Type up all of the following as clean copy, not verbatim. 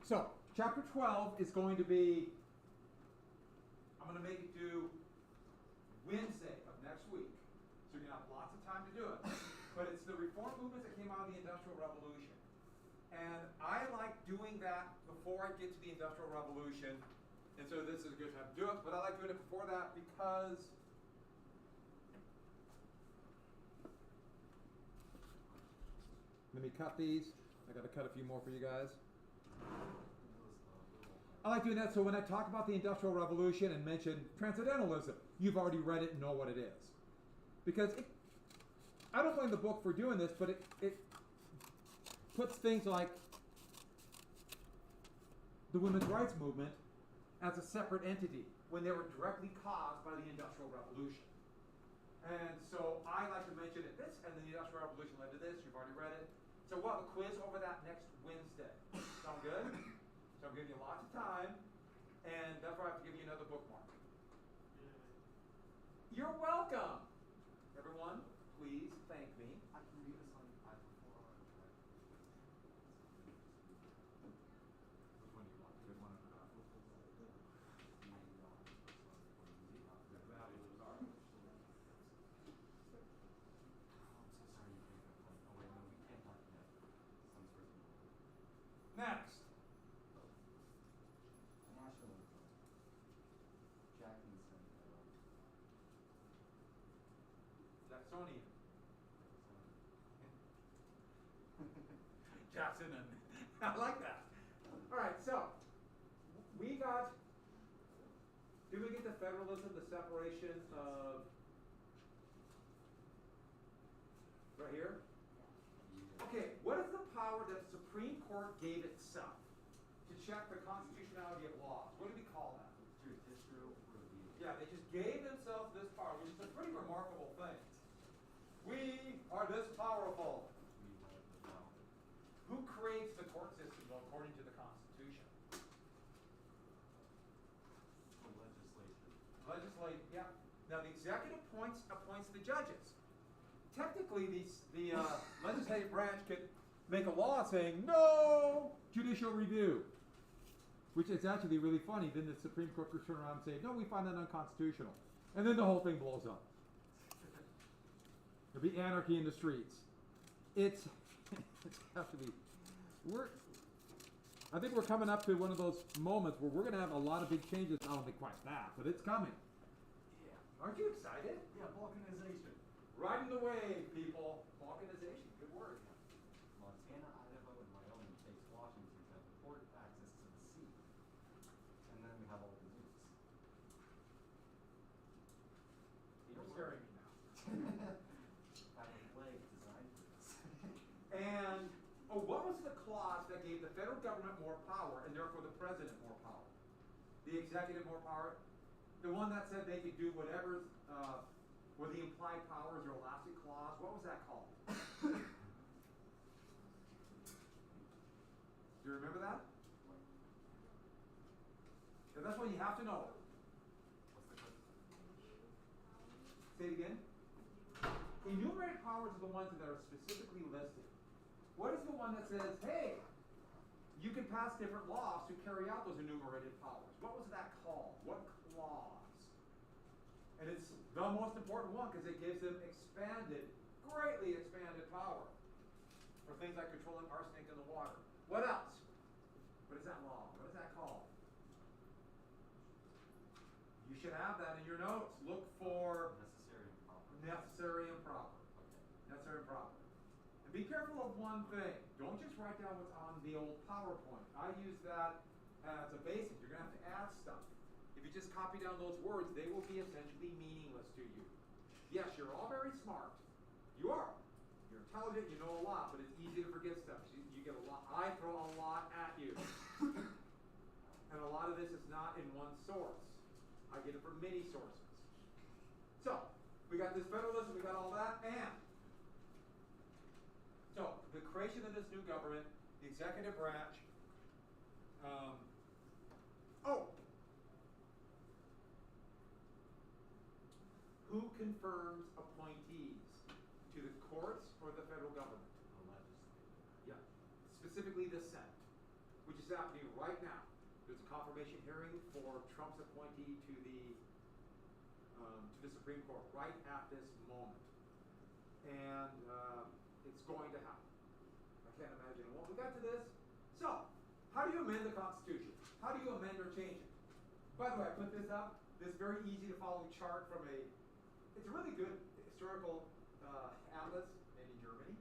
So, chapter 12 is going to be, I'm going to make it due Wednesday of next week. So you're going to have lots of time to do it. But it's the reform movements that came out of the Industrial Revolution. And I like doing that before I get to the Industrial Revolution. And so this is a good time to do it. But I like doing it before that because let me cut these. I got to cut a few more for you guys. I like doing that so when I talk about the Industrial Revolution and mention transcendentalism, you've already read it and know what it is. Because I don't blame the book for doing this, but it puts things like the women's rights movement as a separate entity when they were directly caused by the Industrial Revolution. And so I like to mention it this, and then the Industrial Revolution led to this. You've already read it. So we'll have a quiz over that next Wednesday. Sound good? So I'm giving you lots of time, and that's why I have to give you another bookmark. You're welcome. Everyone, please thank me. I can read this on iPad before. Which one do you want? Good one or not? I'm so sorry you gave that one. Oh wait, no, we can't talk yet. Someone's first one. Next. Nationalism. Jackson. Jacksonian. Jackson and I like that. All right, so we got. Did we get the federalism, the separation of right here? Okay, what is the power that the Supreme Court gave itself to check the constitutionality of laws? What do we call that? Judicial review. Yeah, they just gave themselves this power, which is a pretty remarkable thing. We are this powerful. We have the power. Who creates the court system according to the Constitution? The legislature. Legislate, yeah. Now the executive appoints the judges. Technically, the legislative branch could make a law saying no judicial review, which is actually really funny. Then the Supreme Court could turn around and say, no, we find that unconstitutional. And then the whole thing blows up. There'll be anarchy in the streets. It's actually, I think we're coming up to one of those moments where we're going to have a lot of big changes. I don't think quite that, but it's coming. Yeah. Aren't you excited? Yeah, balkanization. Riding the wave, people. Balkanization, good word. Montana, Idaho, and Wyoming face Washington to have port access to the sea. And then we have all the nukes. You're scaring me now. I have a flag designed for this. And, what was the clause that gave the federal government more power and therefore the president more power? The executive more power? The one that said they could do whatever were the implied powers or elastic clause? What was that called? Do you remember that? Yeah, that's what you have to know. What's the question? Say it again. Enumerated powers are the ones that are specifically listed. What is the one that says, hey, you can pass different laws to carry out those enumerated powers? What was that called? What clause? And it's the most important one because it gives them greatly expanded power for things like controlling arsenic in the water. What else? What is that law? What is that called? You should have that in your notes. Look for Necessary and proper. necessary and proper. Okay. Necessary and proper. And be careful of one thing. Don't just write down what's on the old PowerPoint. I use that as a basic. You're going to have to add stuff. If you just copy down those words, they will be essentially meaningless to you. Yes, you're all very smart. You are. You're intelligent, you know a lot, but it's easy to forget stuff. You get a lot. I throw a lot at you. And a lot of this is not in one source. I get it from many sources. So, we got this federalism, we got all that, and so the creation of this new government, the executive branch. Who confirms appointees to the courts or the federal government? The legislature. Yeah, specifically the Senate, which is is happening right now. There's a confirmation hearing for Trump's appointee to the Supreme Court right at this moment. And it's going to happen. I can't imagine it won't. We got to this. So, how do you amend the Constitution? How do you amend or change it? By the way, I put this up, this very easy to follow chart from it's a really good historical atlas made in Germany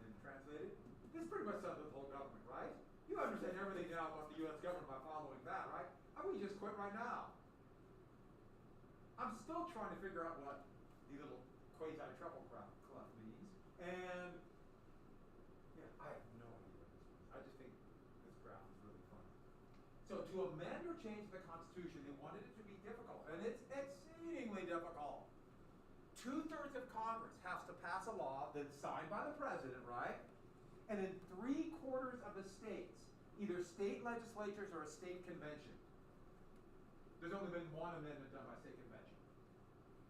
and translated. This pretty much sums up the whole government, right? You understand everything now about the U.S. government by following that, right? I mean, just quit right now. I'm still trying to figure out what the little quasi-treble clef means, and yeah, I have no idea what this means. I just think this graph is really funny. So to amend or change the Constitution, they wanted it to be difficult, and it's exceedingly difficult. 2/3 of Congress has to pass a law that's signed by the president, right? And in 3/4 of the states, either state legislatures or a state convention. There's only been one amendment done by state convention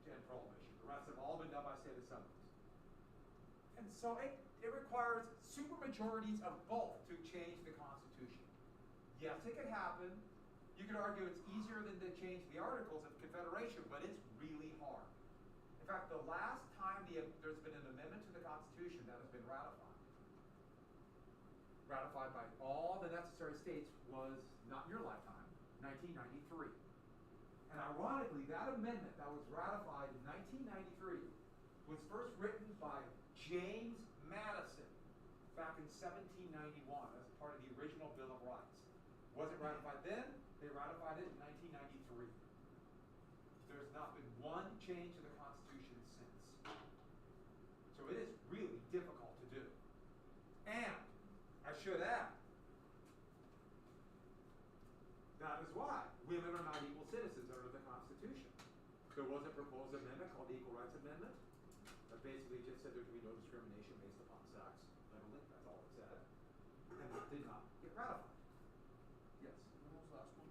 to end prohibition. The rest have all been done by state assemblies. And so it requires supermajorities of both to change the Constitution. Yes, it could happen. You could argue it's easier than to change the Articles of Confederation, but it's really hard. In fact, the last time there's been an amendment to the Constitution that has been ratified by all the necessary states, was not in your lifetime, 1993. And ironically, that amendment that was ratified in 1993 was first written by James Madison back in 1791 as part of the original Bill of Rights. Was it ratified then? They ratified it in 1993. There's not been one change to the Constitution since. So it is really difficult to do. And I should add, that is why women are not equal citizens under the Constitution. There was a proposed amendment called the Equal Rights Amendment that basically just said there could be no discrimination based upon sex, literally, that's all it said. And it did not get ratified. Yes? When was the last one?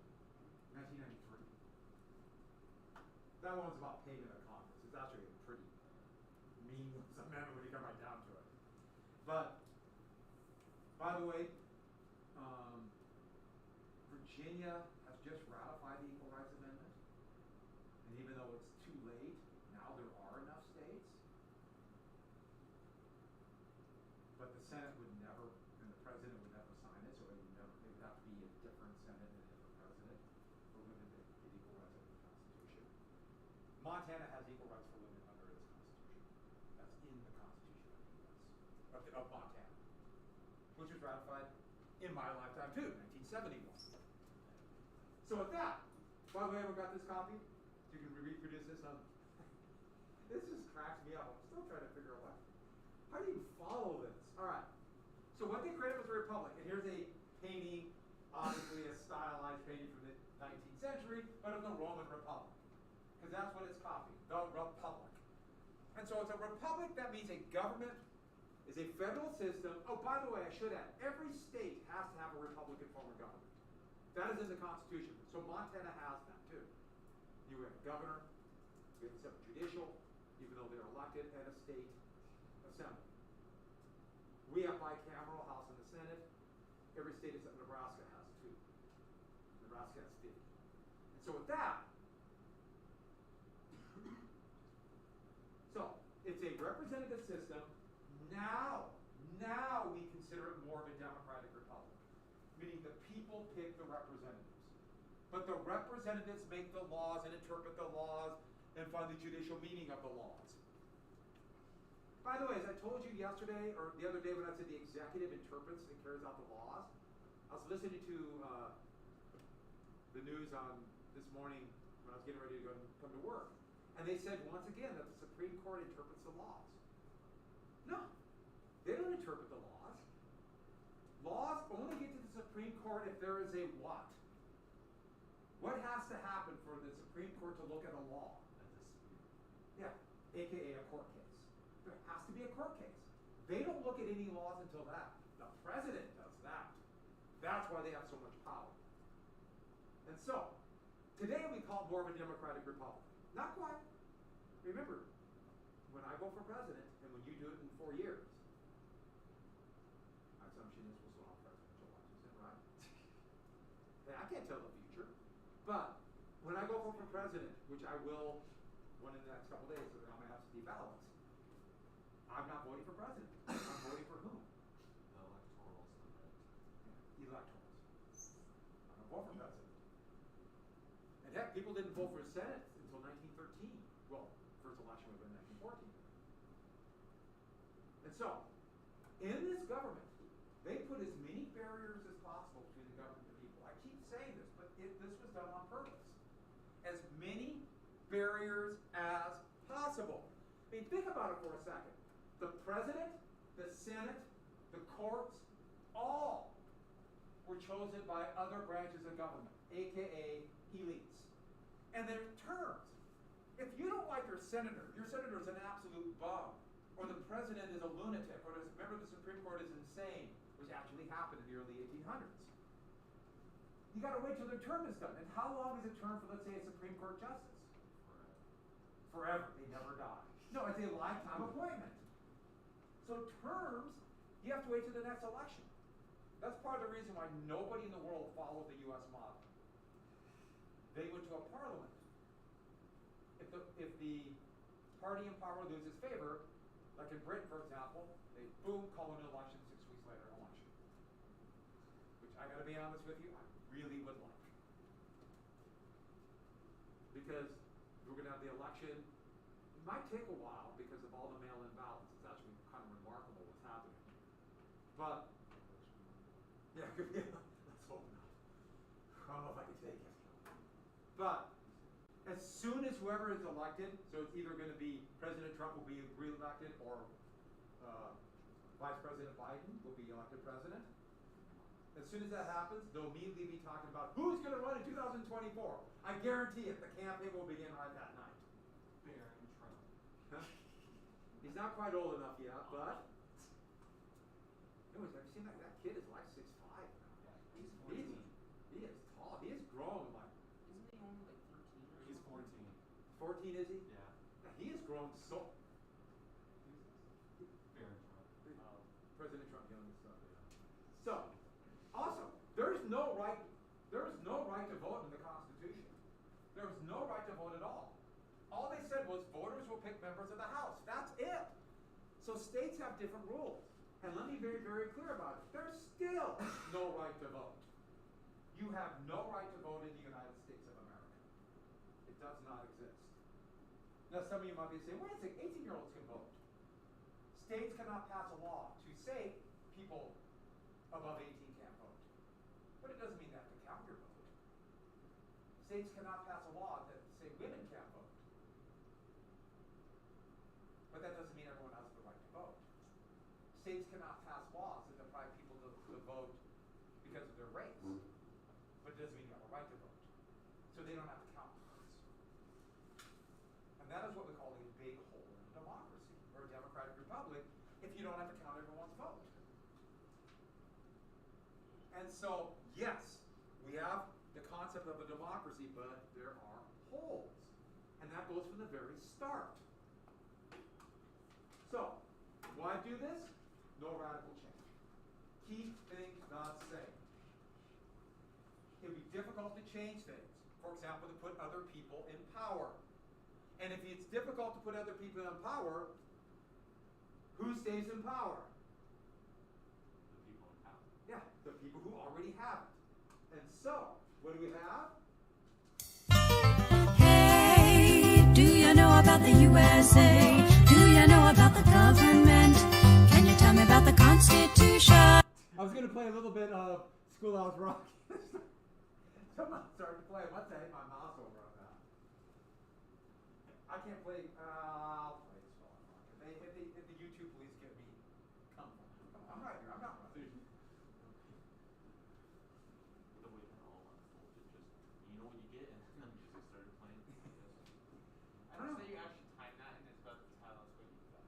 1993. That one was about payment of Congress. It's actually a pretty meaningless amendment when you come right down to it. But, by the way, Virginia has just ratified the Equal Rights Amendment. And even though it's too late, now there are enough states. But the Senate would never, and the President would never sign it, so it would have to be a different Senate and a different President for women to get equal rights under the Constitution. Montana has equal rights for women under its Constitution. That's in the Constitution of the U.S. of Montana, which was ratified in my lifetime too, 1971. So with that, by the way, we've got this copy. You can reproduce this on. This just cracks me up. I'm still trying to figure out how do you follow this? All right. So what they created was a republic, and here's a painting, obviously a stylized painting from the 19th century, but of the Roman Republic, because that's what it's copying, the republic. And so it's a republic. That means a government is a federal system. Oh, by the way, I should add, every state has to have a Republican form of government. That is in the Constitution. So Montana has that too. You have a governor, we have a separate judicial, even though they're elected, and a state assembly. We have bicameral, House and the Senate. Every state except Nebraska has two. Nebraska has 50. And so with that, so it's a representative system. Now we consider it more of a democratic republic, meaning the people pick the representatives. But the representatives make the laws and interpret the laws and find the judicial meaning of the laws. By the way, as I told you yesterday, or the other day when I said the executive interprets and carries out the laws, I was listening to the news on this morning when I was getting ready to come to work. And they said once again that the Supreme Court interprets the laws. No, they don't interpret the laws. Laws only get to the Supreme Court if there is a what? What has to happen for the Supreme Court to look at a law? A dispute. Yeah, aka a court case. There has to be a court case. They don't look at any laws until that. The president does that. That's why they have so much power. And so, today we call it more of a democratic republic. Not quite. Remember, when I go for president, and when you do it in 4 years, my assumption is we'll still have presidential elections, right? But when I go for president, which I will one in the next couple days, so that I'm gonna have some ballots, I'm not voting for president. I'm voting for whom? The electoral summit. Electorals. I'm gonna vote for president. And heck, people didn't vote for Senate until 1913. Well, first election would have been 1914. And so, in this government, they put as many barriers as possible between the government and the people. I keep saying this, but this was done on purpose. As many barriers as possible. I mean, think about it for a second. The president, the Senate, the courts, all were chosen by other branches of government, aka elites. And their terms. If you don't like your senator is an absolute bum, or the president is a lunatic, or this member of the Supreme Court is insane, which actually happened in the early 1800s. You gotta wait till their term is done. And how long is a term for, let's say, a Supreme Court justice? Forever. They never die. No, it's a lifetime appointment. So terms, you have to wait till the next election. That's part of the reason why nobody in the world followed the US model. They went to a parliament. If the party in power loses favor, like in Britain, for example, they boom, call an election, 6 weeks later, an election. Which I gotta be honest with you, I really would like. Because we're gonna have the election. It might take a while because of all the mail-in ballots. It's actually kind of remarkable what's happening. But yeah, let's hope not. I don't know if I can take it. But as soon as whoever is elected, so it's either going to be President Trump will be re-elected or Vice President Biden will be elected president. As soon as that happens, they'll immediately be talking about who's going to run in 2024. I guarantee it, the campaign will begin right that night. Baron Trump. He's not quite old enough yet, but anyways, have you seen that? That kid is like 6'5" now. Yeah, he's 14. He is tall. He is grown like. Isn't he only like 13? He's 14. 14 is he? Yeah. Yeah, he has grown so. Baron Trump. President Trump, youngest son. Yeah. So, awesome. There's no right to vote in the Constitution. There's no right to vote at all. All they said was voters will pick members of the House. That's it. So states have different rules. And let me be very, very clear about it. There's still no right to vote. You have no right to vote in the United States of America. It does not exist. Now some of you might be saying, wait a second, 18-year-olds can vote. States cannot pass a law to say people above 18 can't vote. But it doesn't mean they have to count your vote. States cannot pass a law that say women can't vote. But that doesn't mean everyone has the right to vote. States cannot pass laws that deprive people to vote because of their race. But it doesn't mean you have a right to vote. So they don't have to count votes. And that is what we call a big hole in a democracy, or a democratic republic, if you don't have to count everyone's vote. And so, yes, we have the concept of a democracy, but there are holes. And that goes from the very start. So, why do this? No radical change. Keep things the same. It would be difficult to change things. For example, to put other people in power. And if it's difficult to put other people in power, who stays in power? The people in power. Yeah, the people who already have it. And so, what do we have? Hey, do you know about the USA? Do you know about the government? Can you tell me about the Constitution? I was going to play a little bit of Schoolhouse Rock. Someone started to play. Once I hit my mouse over on that. I can't play. I'll play Schoolhouse Rock. If the YouTube police get me, come on. I'm right here. I'm not running. The way that all unfolded, just you know what you get, and then the music started playing. I don't say you actually time that and it's about to tell us what you got.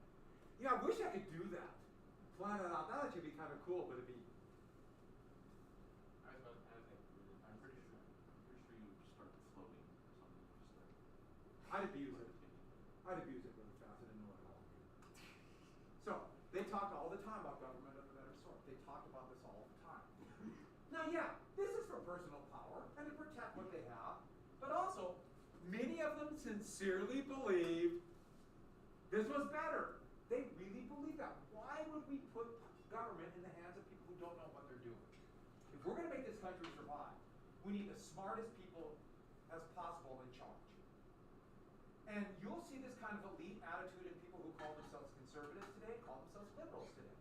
Yeah, I wish I could do that. Plan it out. That actually be kind of cool, but it'd be. I'm pretty sure you would just start floating or something. Just like I'd abuse it. I'd abuse it really fast. I didn't know it at all. So, they talked all the time about government of a better sort. They talked about this all the time. Now, yeah, this is for personal power and to protect what they have. sincerely believed this was better. They really believe that. Why would we put government in the hands of people who don't know what they're doing? If we're going to make this country survive, we need the smartest people as possible in charge. And you'll see this kind of elite attitude in people who call themselves conservatives today, call themselves liberals today.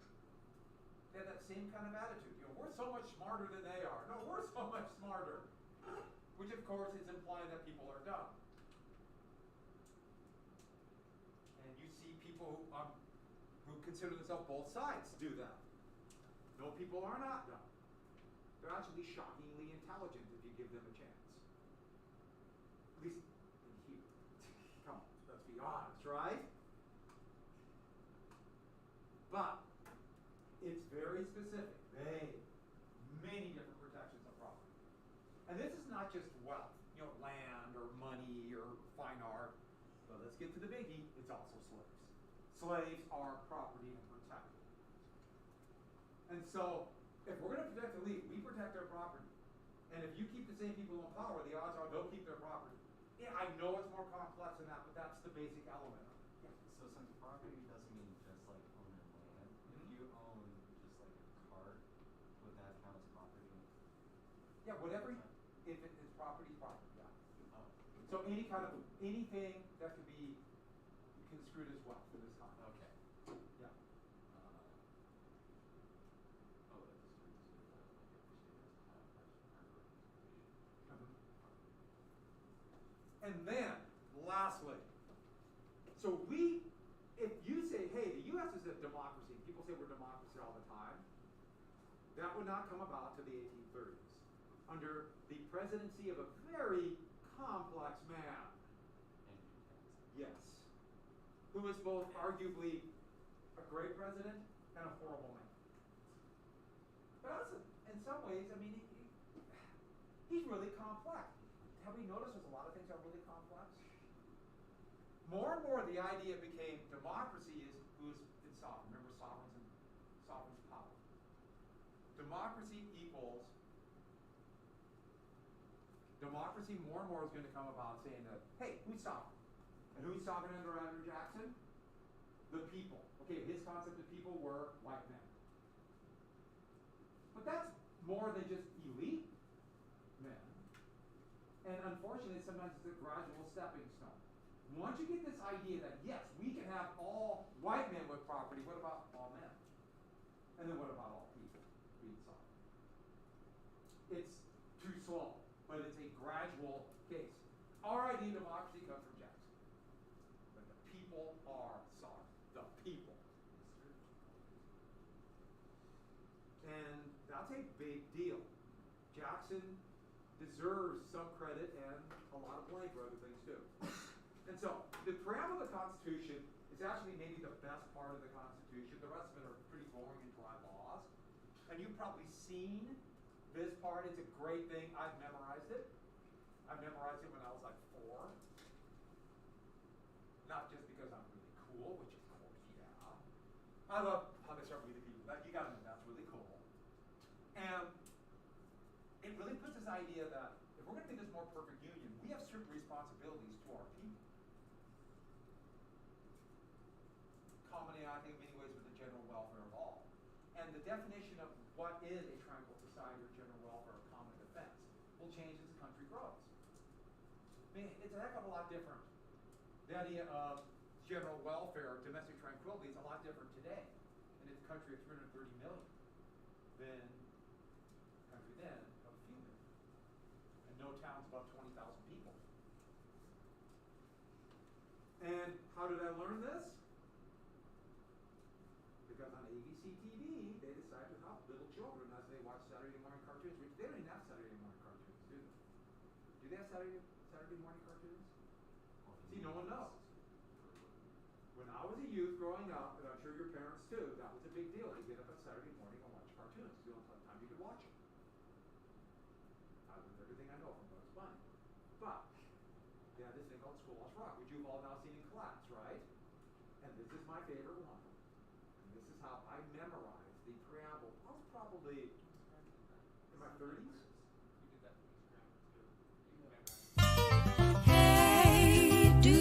They have that same kind of attitude. You know, we're so much smarter than they are. No, we're so much smarter. Which of course is implying that people are dumb. And you see people who consider themselves both sides do that. No, people are not dumb. They're actually shockingly intelligent if you give them a chance. At least in here. Come on, let's be honest, right? But it's very specific. Many different protections of property. And this is not just wealth, you know, land or money or fine art. But let's get to the biggie. It's also slaves. Slaves are property and protected. And so, if we're going to protect the elite, we protect their property. And if you keep the same people in power, the odds are they'll keep their property. Yeah, I know it's more complex than that, but that's the basic element of it. Yeah. So since property doesn't mean just like owning land, if you own just like a cart, would that count as property? Yeah, whatever, if it is property, yeah. Oh. So anything that could be construed as wealth in this time. Okay. Yeah. And then, lastly, so if you say, hey, the U.S. is a democracy, people say we're democracy all the time, that would not come about to the 1830s, under the presidency of a very complex man. Yes. Who is both arguably a great president and a horrible man. But also, in some ways, I mean, he's really complex. Have we noticed there's a lot of things that are really complex? More and more the idea became democracy is who's in sovereign. Remember sovereign's power. Democracy more and more is going to come about saying that, hey, who's sovereign? And who's sovereign under Andrew Jackson? The people. Okay, his concept of people were white men. But that's more than just elite men. And unfortunately, sometimes it's a gradual stepping stone. Once you get this idea that, yes, we can have all white men with property, what about all men? And then what about all people being sovereign? It's too slow, but it's a gradual case. Our idea of democracy comes from Jackson. But the people are sovereign. The people. And that's a big deal. Jackson deserves some credit and a lot of blame for other things too. And so, the preamble of the Constitution is actually maybe the best part of the Constitution. The rest of it are pretty boring and dry laws. And you've probably seen this part. It's a great thing. I've memorized it. I memorized it when I was like 4. Not just because I'm really cool, which of course, yeah. I love how they start reading people. You gotta know that's really cool. And it really puts this idea that if we're going to make this more perfect union, we have certain responsibilities to our people. Culminating, I think, in many ways with the general welfare of all. And the definition of what is a tranquil society or general welfare or common defense will change as the country grows. I mean, it's a heck of a lot different. The idea of general welfare or domestic tranquility is a lot different today in a country of 330 million than a country then of a few million. And no town's above 20,000 people. And how did I learn this? Because on ABC TV, they decided to help little children as they watch Saturday morning cartoons, which they don't even have Saturday morning cartoons, do they? Do they have Saturday morning cartoons? See, no one knows. When I was a youth growing up, and I'm sure your parents too, that was a big deal to get up on Saturday morning and watch cartoons. It's the only time you could watch them. I learned everything I know from Bugs Bunny. But, they had this thing called Schoolhouse Rock, which you've all now seen in class, right? And this is my favorite one. And this is how I memorized the preamble. I was probably in my 30s. You did that for Instagram too. You can memorize. Hey, do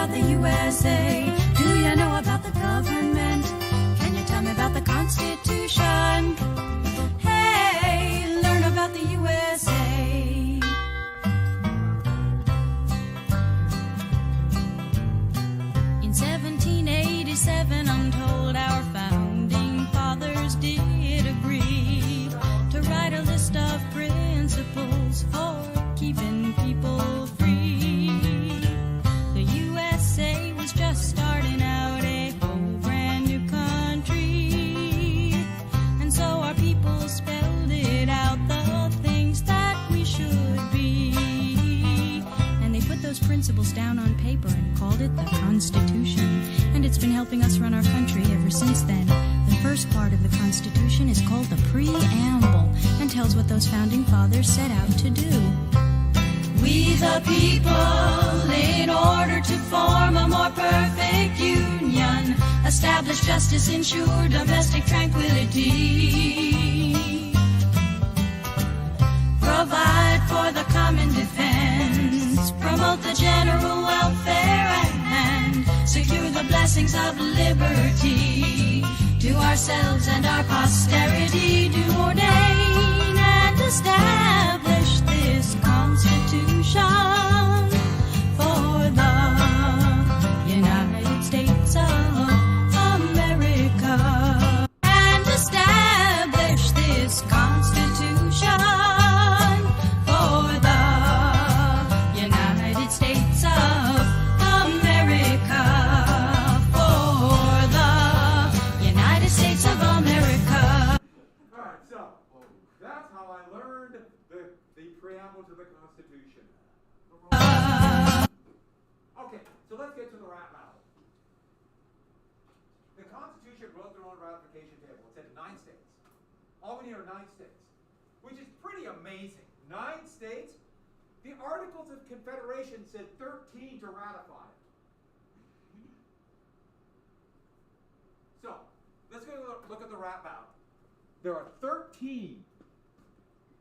about the USA? Do you know about the government? Can you tell me about the Constitution? Hey, learn about the USA. In 1787, I'm told our founding fathers did agree to write a list of principles for keeping people free. The USA was just starting out a whole brand new country, and so our people spelled it out, the things that we should be. And they put those principles down on paper and called it the Constitution, and it's been helping us run our country ever since then. The first part of the Constitution is called the Preamble and tells what those founding fathers set out to do. We the people, in order to form a more perfect union, establish justice, ensure domestic tranquility, provide for the common defense, promote the general welfare, and secure the blessings of liberty to ourselves and our posterity, do ordain and establish this Constitution for the United States of America, and establish this Constitution for the United States of America, for the United States of America. Alright, so that's how I learned the preamble to the Constitution. Okay, so let's get to the rap battle. The Constitution wrote their own ratification table. It said 9 states. All we need are 9 states, which is pretty amazing. 9 states. The Articles of Confederation said 13 to ratify it. So, let's go look at the rap battle. There are 13.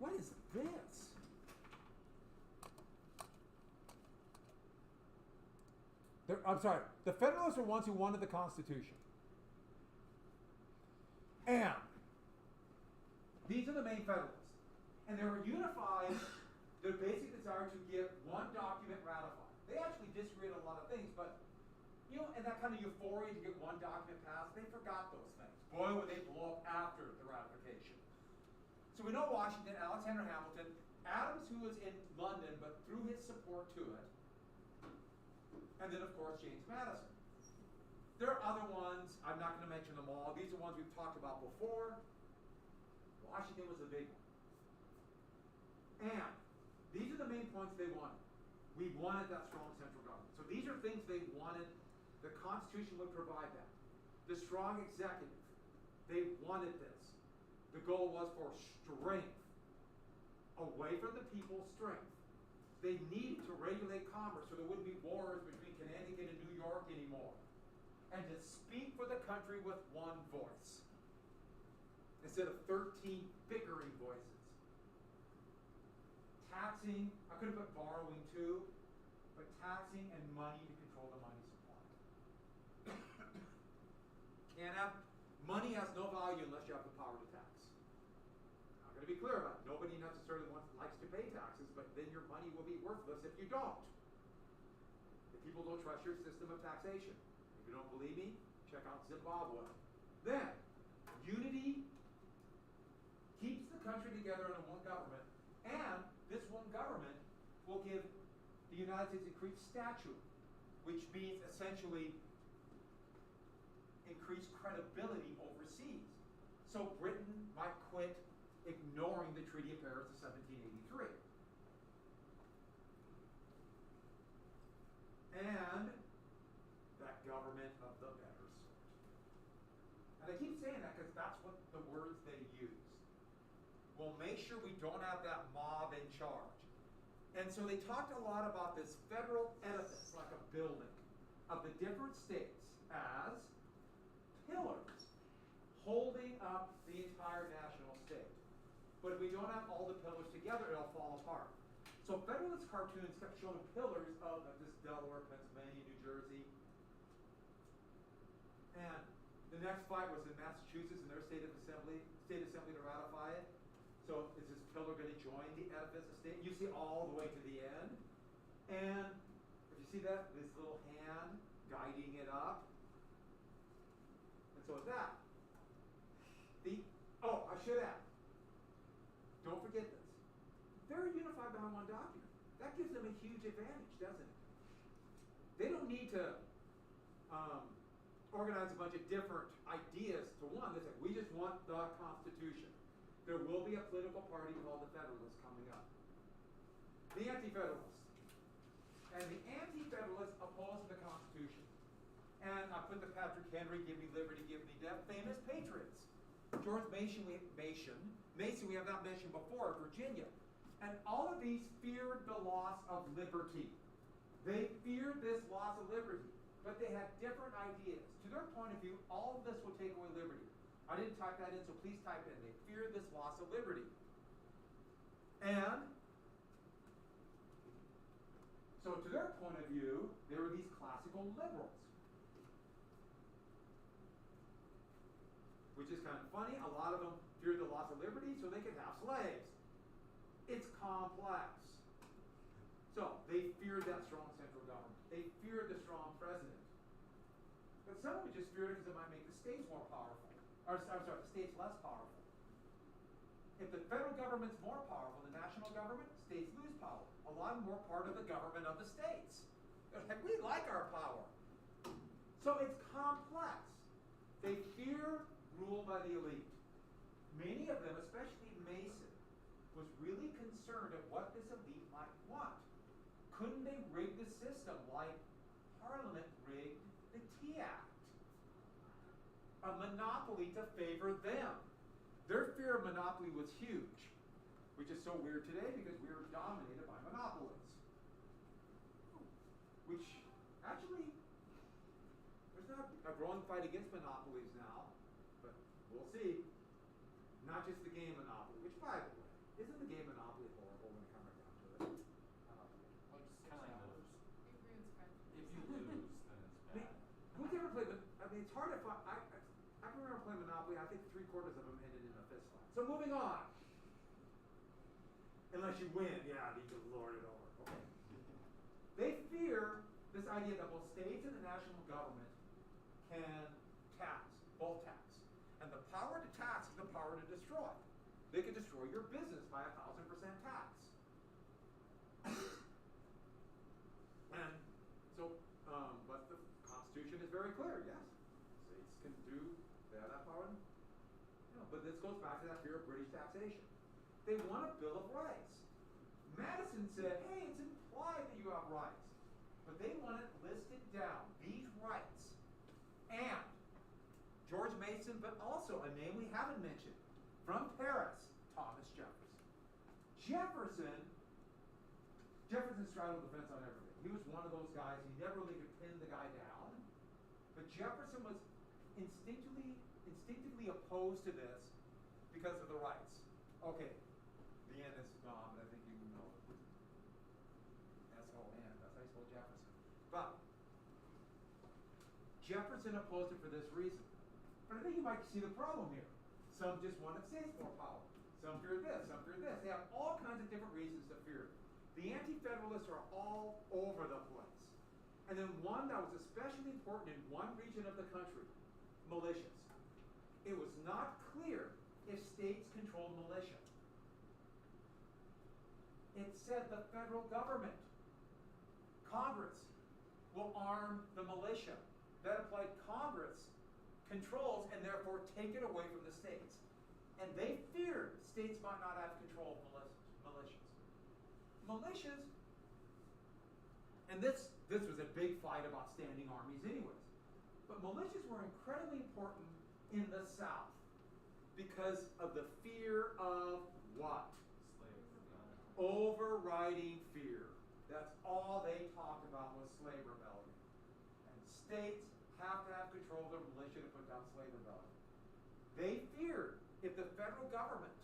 What is this? I'm sorry. The Federalists are ones who wanted the Constitution. And these are the main Federalists. And they were unified, their basic desire to get one document ratified. They actually disagreed on a lot of things, but, you know, and that kind of euphoria to get one document passed, they forgot those things. Boy, would they blow up after the ratification. So we know Washington, Alexander Hamilton, Adams, who was in London, but threw his support to it, and then, of course, James Madison. There are other ones. I'm not going to mention them all. These are ones we've talked about before. Washington was the big one. And these are the main points they wanted. We wanted that strong central government. So these are things they wanted. The Constitution would provide that. The strong executive. They wanted this. The goal was for strength. Away from the people, strength. They needed to regulate commerce so there wouldn't be wars between Connecticut and New York anymore. And to speak for the country with one voice. Instead of 13 bickering voices. Taxing, I could have put borrowing too, but taxing and money to control the money supply. Money has no value unless you have the power to tax. I'm going to be clear about it. Nobody necessarily likes to pay taxes, but then your money will be worthless if you don't. If people don't trust your system of taxation. If you don't believe me, check out Zimbabwe. Then, unity keeps the country together under one government, and this one government will give the United States increased stature, which means essentially increased credibility overseas. So Britain might quit ignoring the Treaty of Paris of 1783. And that government of the better sort. And I keep saying that because that's what the words they use. We'll make sure we don't have that mob in charge. And so they talked a lot about this federal edifice, like a building, of the different states as pillars holding up the entire national state. But if we don't have all the pillars together, it'll fall apart. So So Federalist cartoons kept showing pillars of this Delaware, Pennsylvania, New Jersey. And the next fight was in Massachusetts in their state assembly to ratify it. So is this pillar going to join the edifice of state? You see all the way to the end. And if you see that, this little hand guiding it up. And so is that. I should add, don't forget this. They're unified behind one document. That gives them a huge advantage, doesn't it? They don't need to organize a bunch of different ideas to one. They say, we just want the Constitution. There will be a political party called the Federalists coming up. The Anti-Federalists. And the Anti-Federalists oppose the Constitution. And I put the Patrick Henry, give me liberty, give me death, famous patriots. George Mason we have not mentioned before, Virginia. And all of these feared the loss of liberty. They feared this loss of liberty, but they had different ideas. To their point of view, all of this will take away liberty. I didn't type that in, so please type it in. They feared this loss of liberty. And so to their point of view, there were these classical liberals. Which is kind of funny. A lot of them feared the loss of liberty so they could have slaves. It's complex. So they feared that strong central government. They feared the strong president. But some of them just feared it because it might make the states more powerful. Or, I'm sorry, the states less powerful. If the federal government's more powerful than the national government, states lose power. A lot more part of the government of the states. They're like, we like our power. So it's complex. They fear rule by the elite. Many of them, especially Mason, was really concerned at what this elite might want. Couldn't they rig the system like Parliament rigged the Tea Act? A monopoly to favor them. Their fear of monopoly was huge, which is so weird today because we are dominated by monopolies. Which, actually, there's not a growing fight against monopolies now, but we'll see. Not just the game Monopoly, which, by the way, isn't the game Monopoly horrible when it comes down to it? Like Kind of. It ruins friendships. If you lose, then it's I mean, bad. who's ever played? I mean, it's hard to find. I can remember playing Monopoly. I think 3/4 of them ended in a fist fight. So moving on. Unless you win, yeah, you can lord it over. Okay. They fear this idea that both states and the national government can tax, both tax. And the power to tax is the power to destroy. They can destroy your business by 1,000% tax. And so, but the Constitution is very clear, yes. States can do, they have that power. But this goes back to that fear of British taxation. They want a Bill of Rights. Madison said, hey, it's implied that you have rights. But they want it listed down, these rights. And George Mason, but also a name we haven't mentioned, from Paris, Thomas Jefferson. Jefferson straddled the fence on everything. He was one of those guys, he never really could pin the guy down. But Jefferson was instinctively opposed to this because of the rights. Okay, the N is gone, but I think you know it. S-O-N, that's how you spell Jefferson. But Jefferson opposed it for this reason. But I think you might see the problem here. Some just wanted states more power. Some fear this, some fear this. They have all kinds of different reasons to fear it. The Anti-Federalists are all over the place. And then one that was especially important in one region of the country, militias. It was not clear if states controlled militia. It said the federal government, Congress, will arm the militia. That implied Congress controls and therefore take it away from the states. And they feared states might not have control of militias. Militias, and this was a big fight about standing armies anyways, but militias were incredibly important in the South because of the fear of what? Slavery. Overriding fear. That's all they talked about was slave rebellion. And states have to have control of their militia to put down slave rebellion. They feared if the federal government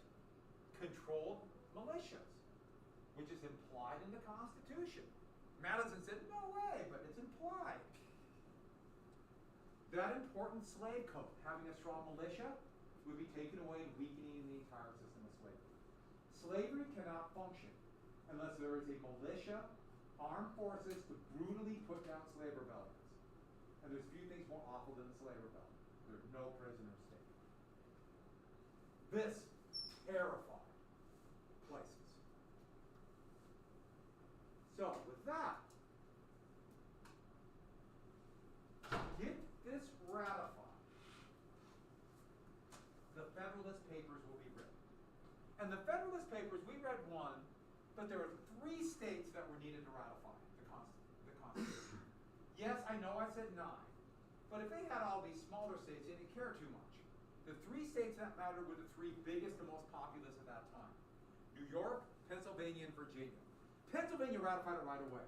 controlled militias, which is is implied in the Constitution. Madison said, no way, but it's implied. That important slave code, having a strong militia, would be taken away, weakening the entire system of slavery. Slavery cannot function unless there is a militia, armed forces to brutally put down slave rebellions. And there's few things more awful than a slave rebellion. There's no prisoners taken. This terrified places. So, with that, get this ratified. The Federalist Papers will be written. And the Federalist Papers, we read one, but there were 3 states that were needed to ratify the Constitution. Yes, I know I said 9, but if they had all these smaller states, they didn't care too much. The 3 states that mattered were the 3 biggest and most populous at that time. New York, Pennsylvania, and Virginia. Pennsylvania ratified it right away.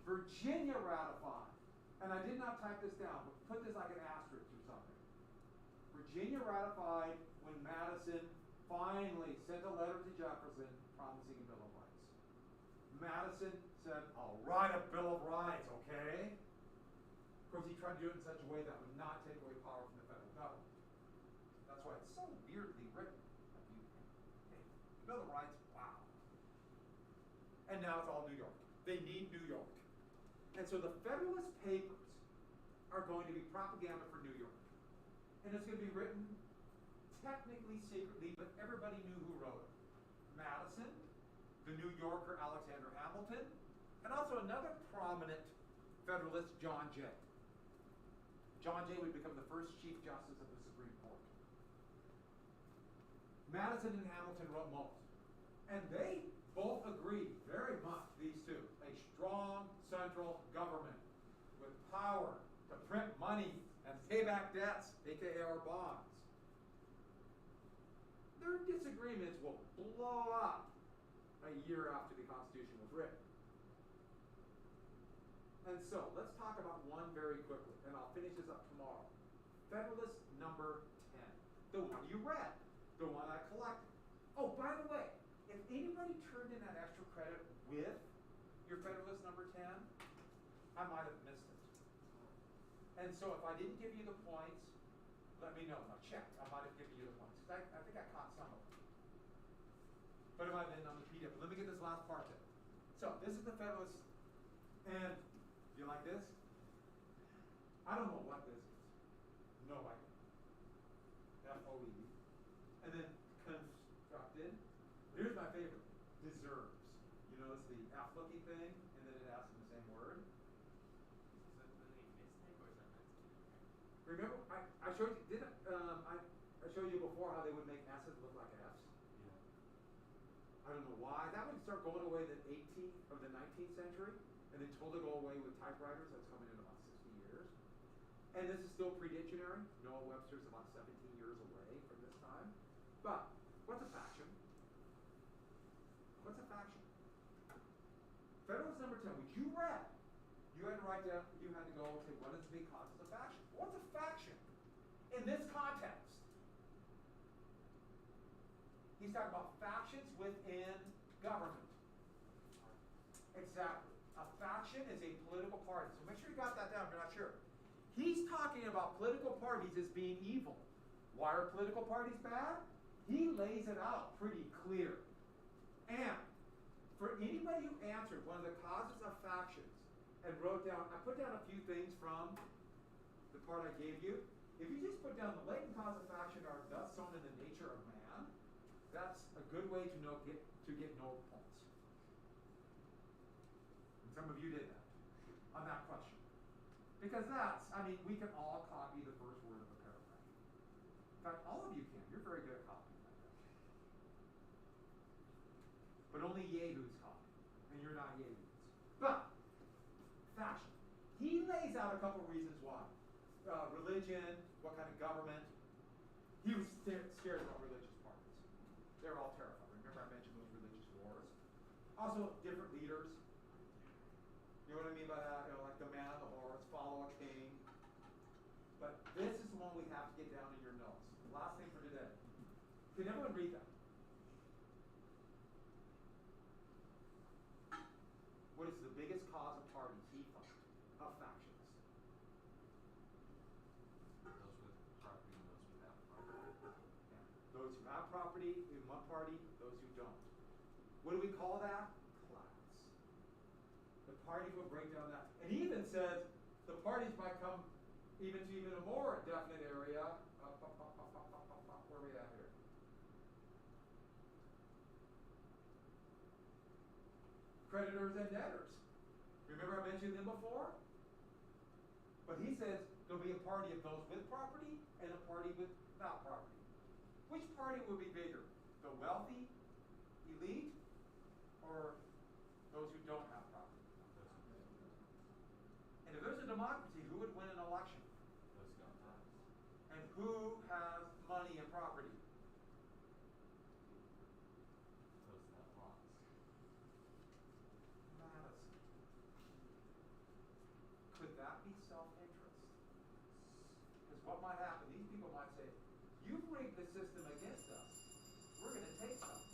Virginia ratified, and I did not type this down, but put this like an asterisk or something. Virginia ratified when Madison finally sent a letter to Jefferson promising a Bill of Rights. Madison said, I'll write a Bill of Rights, okay? Of course, he tried to do it in such a way that would not take away power from the federal government. That's why it's so weirdly written. Hey, Bill of Rights, wow. And now it's all New York. They need New York. And so the Federalist Papers are going to be propaganda for New York. And it's going to be written technically secretly, but everybody knew who wrote it. Madison, the New Yorker Alexander Hamilton, and also another prominent Federalist, John Jay. John Jay would become the first Chief Justice of the Supreme Court. Madison and Hamilton wrote most. And they both agreed very much, these two, a strong central government with power to print money and pay back debts, aka our bonds. Their disagreements will blow up a year after the Constitution was written. And so, let's talk about one very quickly, and I'll finish this up tomorrow. Federalist number 10, the one you read, the one I collected. Oh, by the way, if anybody turned in that extra credit with your Federalist number 10, I might have missed it. And so if I didn't give you the points, let me know. Now check. I might have given you the points. I think I caught some of them. But it might have been on the PDF. Let me get this last part there. So this is the Federalist. And you like this? I don't know what this is. No idea. FOE. And then constructed. Here's my favorite. Deserves. You notice the F-looking thing, and then it asks in the same word. Is that the mistake or is that meant to be? Remember, I showed you, didn't I showed you before how they would make S's look like F's? Yeah. I don't know why. That would start going away in the 18th or the 19th century, and then totally go away with typewriters. That's coming in about 60 years. And this is still pre-dictionary. Noah Webster's about 17 years away from this time. But, what's a faction? What's a faction? Federalist number 10, which you read, you had to write down, you had to go and say, what is the big causes of faction? What's a faction? In this context, he's talking about factions within government. Exactly. A faction is a political party. So make sure you got that down if you're not sure. He's talking about political parties as being evil. Why are political parties bad? He lays it out pretty clear. And for anybody who answered one of the causes of factions and wrote down, I put down a few things from the part I gave you. If you just put down the latent cause of faction are thus sown in the nature of man, that's a good way to get no points. And some of you did that on that question. Because that's, I mean, we can all copy the first word of a paragraph. In fact, all of you can. You're very good at copying like that. But only yahoos copy. And you're not yahoos. But, faction. He lays out a couple reasons why. Religion, what kind of government. He was scared about religious parties. They're all terrified. Remember I mentioned those religious wars. Also, different leaders. You know what I mean by that? You know, like the man of the horse, follow a king. But this is the one we have to get down in your notes. The last thing for today. Can everyone read that? property in one party, those who don't. What do we call that? Class. The parties will break down that. And he even says the parties might come even to even a more definite area. Where are we at here? Creditors and debtors. Remember I mentioned them before? But he says there'll be a party of those with property and a party without property. Which party will be bigger? The wealthy, elite, or those who don't have property? And if there's a democracy, who would win an election? Those got that. And who has money and property? Those that lots. Madison. Could that be self-interest? Because what might happen, these people might say, you've rigged the system against us. We're going to take something.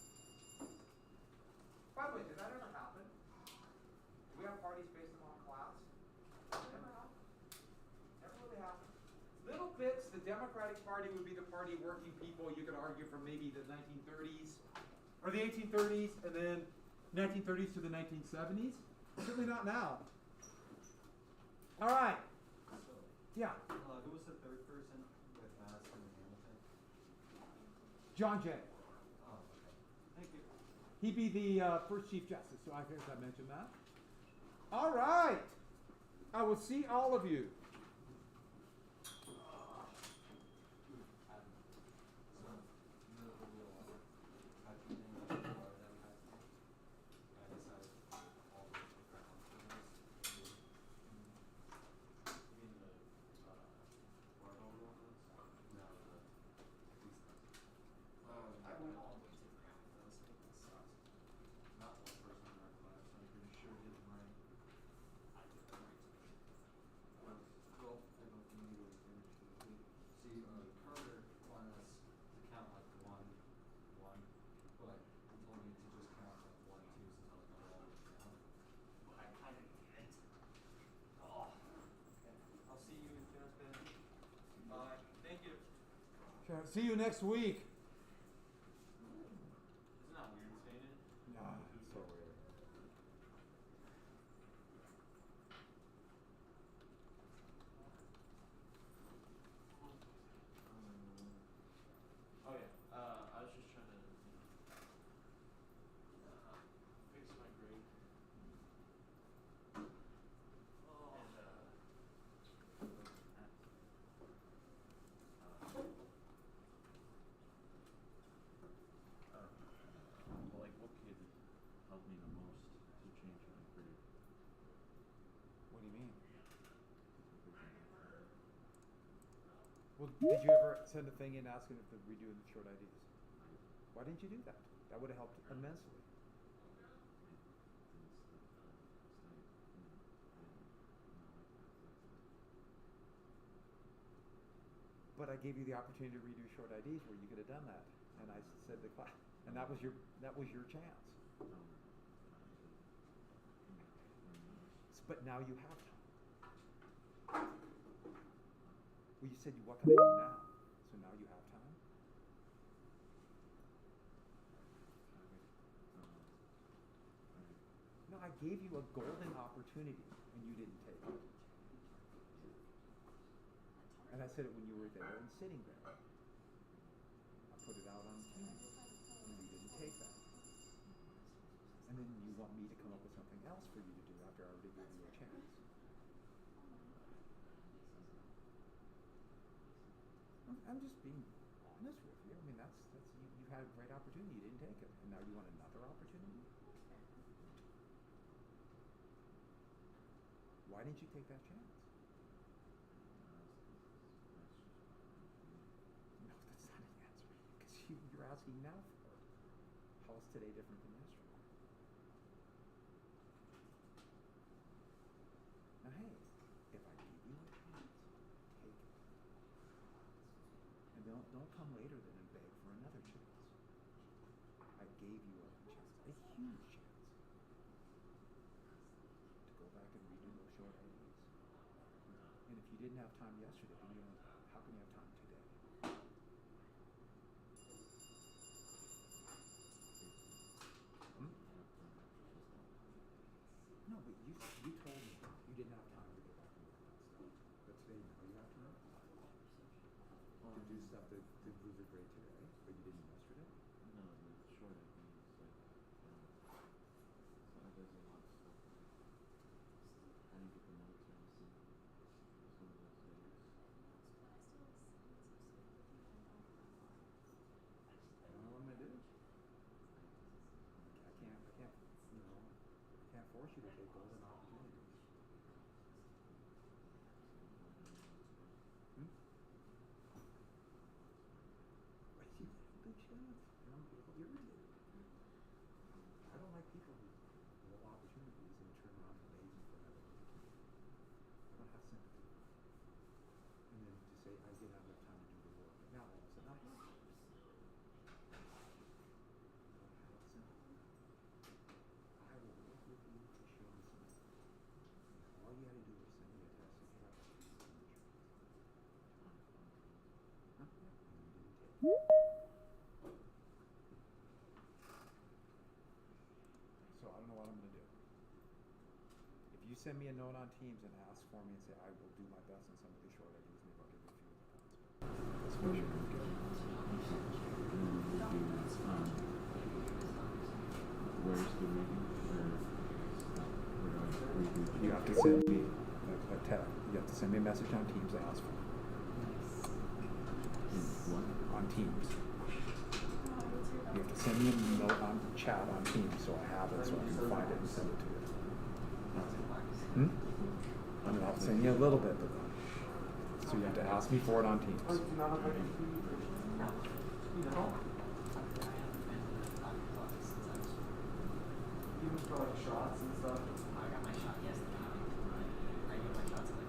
By the way, did that ever happen? Do we have parties based upon class? Never happened. Never really happened. Little bits, the Democratic Party would be the party of working people, you could argue, from maybe the 1930s, or the 1830s, and then 1930s to the 1970s. Certainly not now. All right. So, Yeah. who was the third person with Madison and Hamilton? John Jay. Oh, okay. Thank you. He'd be the first Chief Justice, so I guess I mentioned that. All right. I will see all of you. I went all the way to the ground with those things. Sucks. Not one person in our class, I'm pretty sure did mine. I did that right to me. Well, I don't think you would finish this week. See, Carter wanted us to count like one, but he told me to just count like 1, 2, since I was going all the way down. But I kind of need it. Oh. Okay. I'll see you in Jonesboro. Bye. Thank you. Sure. See you next week. Isn't that weird saying it? Nah, so weird. Oh yeah. I was just trying to fix my grade. Oh. Well, like, what kid helped me the most to change my grade? What do you mean? Well, did you ever send a thing in asking if they're redoing the short IDs? Why didn't you do that? That would have helped immensely. But I gave you the opportunity to redo short IDs where you could have done that, and I said the class, and that was your chance. But now you have time. Well, you said, what can I do now? So now you have time? No, I gave you a golden opportunity, and you didn't take it. And I said it when you were there and sitting there. I put it out on TV, and you didn't take that. And then you want me to come up with something else for you to do after I already gave you a chance. I'm just being honest with you. I mean, that's you had a great opportunity, you didn't take it, and now you want another opportunity? Why didn't you take that chance? No, that's not an answer. Because you're asking now for it. How is today different than yesterday? Now, hey, if I give you a chance, take it. And don't come later then and beg for another chance. I gave you a chance, a huge chance, to go back and redo those short IDs. And if you didn't have time yesterday, then how can you have time today? do stuff to improve your grade today, but you didn't yesterday? No, the short I think is like, so there's a lot of stuff. I didn't get the notes or anything. Some of those days. I don't know what I'm gonna do. I can't, you know, I can't force you to take golden opportunities. Hmm? Wait, you have a good chance. And I'm irritated. I don't like people who blow opportunities and turn around and beg me for another opportunity. I don't have sympathy. And then to say I didn't have enough time to do the work. Now all of a sudden I have. I will work with you to show me something. All you gotta do is send me a test and have a signature. Huh? And you didn't take it. So I don't know what I'm gonna do. If you send me a note on Teams and ask for me and say I will do my best on some of these short ideas, maybe I'll give you a few of the points. That's what you're gonna get. Where's the reading? Where do I read? You have to send me a text. You have to send me a message on Teams and ask for it. What? On Teams. You have to send me a note on chat on Teams so I have it so I can find it and send it to you. Hmm? I mean, I'll send you a little bit, but so you have to ask me for it on Teams. Even for like shots and stuff. I got my shot yesterday. I get my shots like